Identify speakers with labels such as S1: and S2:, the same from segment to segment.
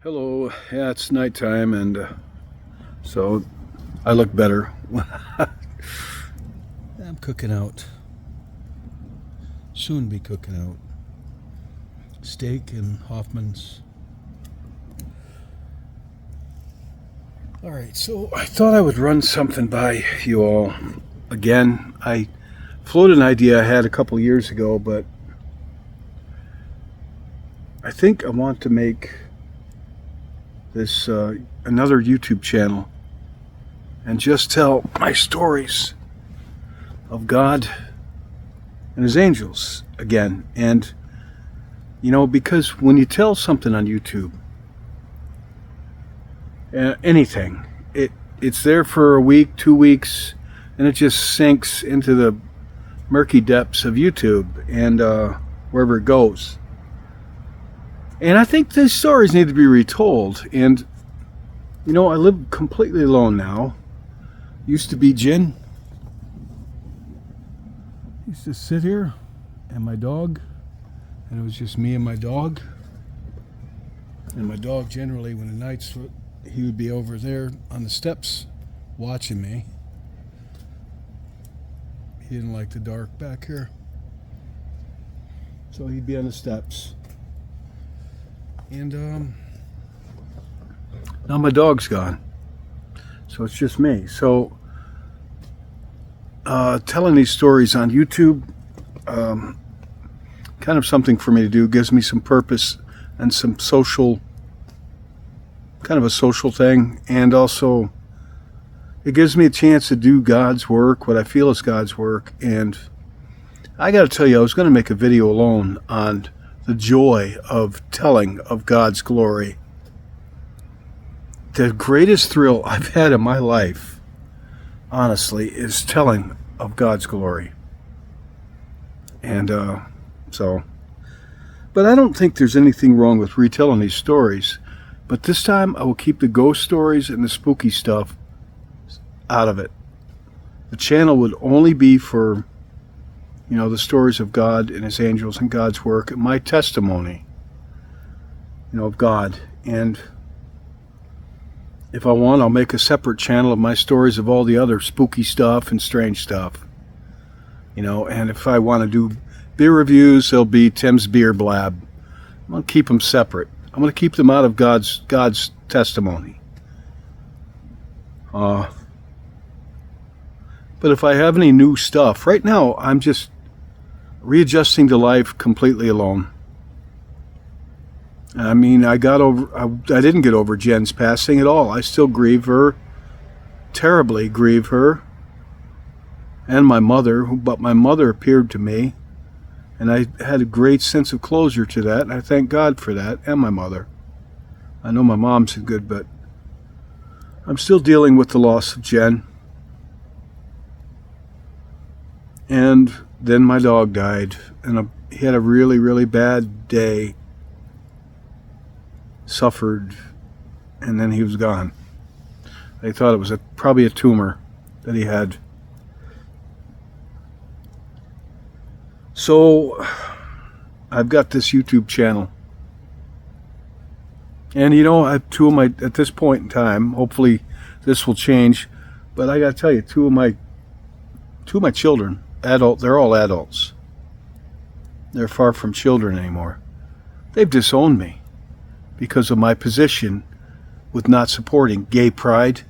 S1: Hello, yeah, it's nighttime, and so I look better. I'm cooking out. Soon be cooking out. Steak and Hoffman's. Alright, so I thought I would run something by you all. Again, I floated an idea I had a couple years ago, but I think I want to make this another YouTube channel and just tell my stories of God and his angels again. And you know, because when you tell something on YouTube, anything, it's there for a week, 2 weeks, and it just sinks into the murky depths of YouTube and wherever it goes. And I think these stories need to be retold. And, you know, I live completely alone now. Used to be Jen. Used to sit here and my dog. And it was just me and my dog. And my dog generally, when the nights, he would be over there on the steps watching me. He didn't like the dark back here. So he'd be on the steps. And now my dog's gone, so it's just me. So telling these stories on YouTube, kind of something for me to do, gives me some purpose and some social, kind of a social thing, and also it gives me a chance to do God's work, what I feel is God's work. And I got to tell you, I was going to make a video alone on the joy of telling of God's glory. The greatest thrill I've had in my life, honestly, is telling of God's glory. And but I don't think there's anything wrong with retelling these stories. But this time I will keep the ghost stories and the spooky stuff out of it. The channel would only be for, you know, the stories of God and his angels and God's work, and my testimony, you know, of God. And if I want, I'll make a separate channel of my stories of all the other spooky stuff and strange stuff, you know. And if I want to do beer reviews, there'll be Tim's Beer Blab. I'm going to keep them separate. I'm going to keep them out of God's testimony. But if I have any new stuff, right now I'm just readjusting to life completely alone. I mean, I didn't get over Jen's passing at all. I still grieve her, terribly grieve her, and my mother, but my mother appeared to me, and I had a great sense of closure to that, and I thank God for that, and my mother. I know my mom's good, but I'm still dealing with the loss of Jen. And then my dog died, and he had a really, really bad day, suffered, and then he was gone. They thought it was probably a tumor that he had. So I've got this YouTube channel, and you know, I have two of my, at this point in time, hopefully this will change, but I got to tell you, two of my children, they're all adults. They're far from children anymore. They've disowned me because of my position with not supporting gay pride.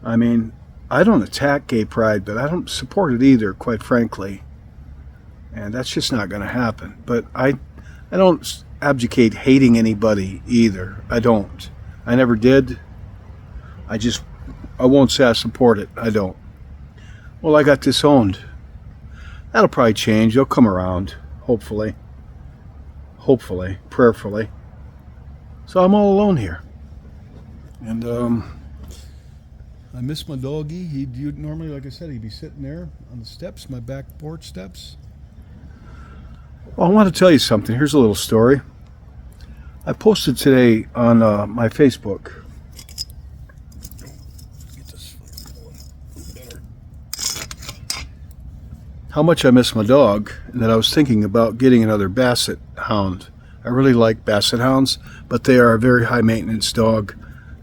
S1: I mean, I don't attack gay pride, but I don't support it either, quite frankly. And that's just not going to happen. But I don't abdicate hating anybody either. I don't. I never did. I won't say I support it. I don't. Well, I got disowned. That'll probably change. They'll come around, hopefully. Hopefully, prayerfully. So I'm all alone here. And I miss my doggy. He'd normally, like I said, he'd be sitting there on the steps, my back porch steps. Well, I want to tell you something. Here's a little story. I posted today on my Facebook. How much I miss my dog, and that I was thinking about getting another basset hound I really like Basset Hounds, but they are a very high maintenance dog.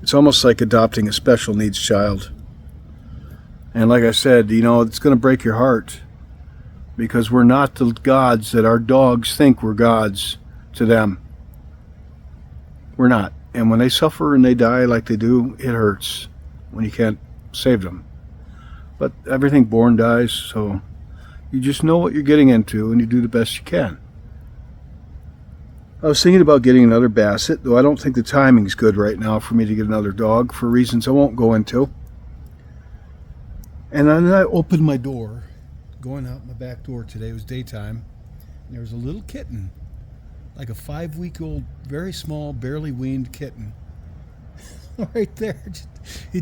S1: It's almost like adopting a special needs child. And like I said, it's going to break your heart, because we're not the gods that our dogs think we're gods to them. We're not. And when they suffer and they die like they do, it hurts when you can't save them. But everything born dies, so you just know what you're getting into and you do the best you can. I was thinking about getting another Basset, though I don't think the timing's good right now for me to get another dog, for reasons I won't go into. And then I opened my door, going out my back door today. It was daytime, and there was a little kitten, like a 5-week-old, very small, barely weaned kitten, right there. She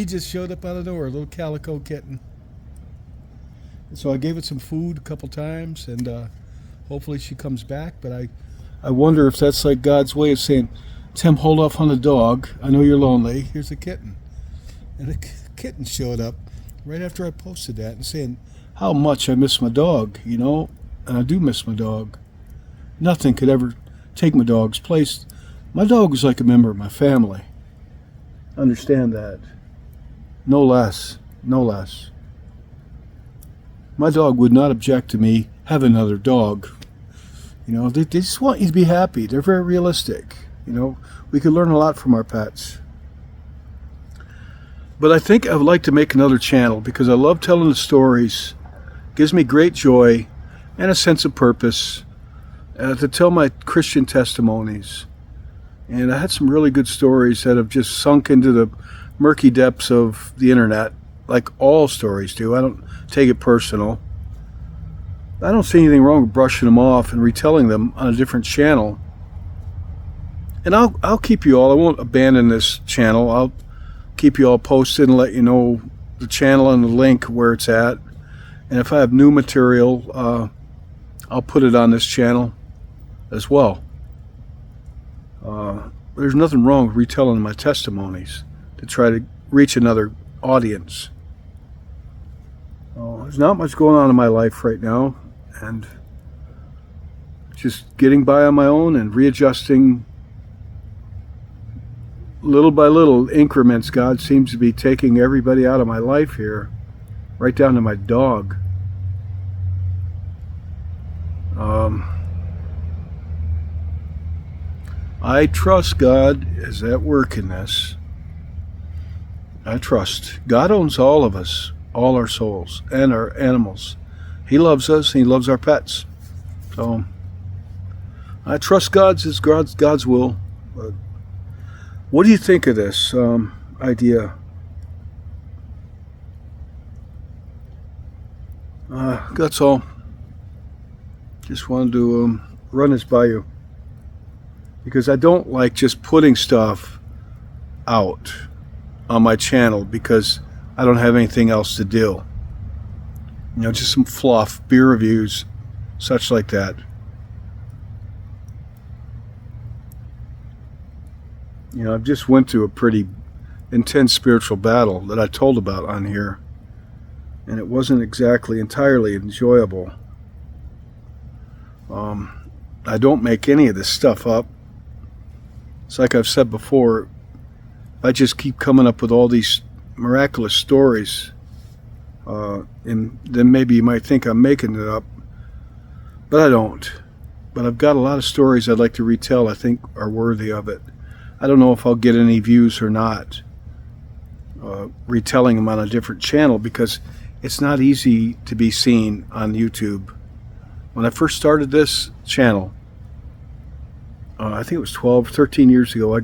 S1: just showed up out of nowhere, a little calico kitten. And so I gave it some food a couple times, and hopefully she comes back. But I wonder if that's like God's way of saying, Tim, hold off on the dog. I know you're lonely. Here's a kitten. And the kitten showed up right after I posted that and saying how much I miss my dog, and I do miss my dog. Nothing could ever take my dog's place. My dog was like a member of my family. Understand that. No less. No less. My dog would not object to me having another dog. They just want you to be happy. They're very realistic. We could learn a lot from our pets. But I think I would like to make another channel, because I love telling the stories. It gives me great joy and a sense of purpose to tell my Christian testimonies. And I had some really good stories that have just sunk into the murky depths of the internet, like all stories do. I don't take it personal. I don't see anything wrong with brushing them off and retelling them on a different channel. And I'll keep you all. I won't abandon this channel. I'll keep you all posted and let you know the channel and the link where it's at. And if I have new material, I'll put it on this channel as well. There's nothing wrong with retelling my testimonies to try to reach another audience. There's not much going on in my life right now, and just getting by on my own and readjusting little by little increments. God seems to be taking everybody out of my life here, right down to my dog. I trust God is at work in this. I trust. God owns all of us, all our souls, and our animals. He loves us, and He loves our pets. So I trust God's will. But what do you think of this idea? That's all. Just wanted to run this by you, because I don't like just putting stuff out on my channel because I don't have anything else to do. Just some fluff, beer reviews, such like that. I've just went through a pretty intense spiritual battle that I told about on here, and it wasn't exactly entirely enjoyable. I don't make any of this stuff up. It's like I've said before, I just keep coming up with all these miraculous stories, and then maybe you might think I'm making it up, but I don't. But I've got a lot of stories I'd like to retell I think are worthy of it. I don't know if I'll get any views or not, retelling them on a different channel, because it's not easy to be seen on YouTube. When I first started this channel, I think it was 12, 13 years ago, I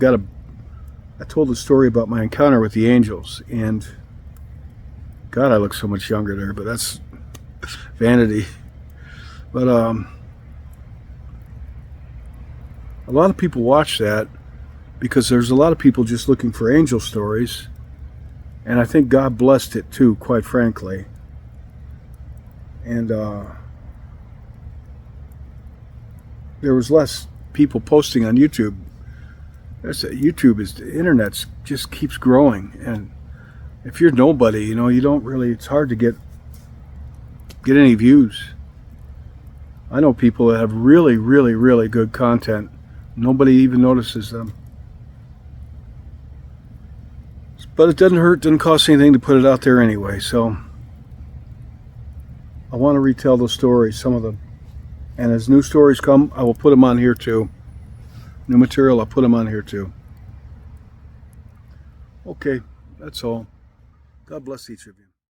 S1: told a story about my encounter with the angels, and God, I look so much younger there, but that's vanity. But a lot of people watch that because there's a lot of people just looking for angel stories, and I think God blessed it too, quite frankly. And there was less people posting on YouTube. The internet just keeps growing, and if you're nobody, you don't really, it's hard to get any views. I know people that have really, really, really good content. Nobody even notices them. But it doesn't hurt, doesn't cost anything to put it out there anyway. So I want to retell those stories, some of them. And as new stories come, I will put them on here too. New material, I'll put them on here too. Okay, that's all. God bless each of you.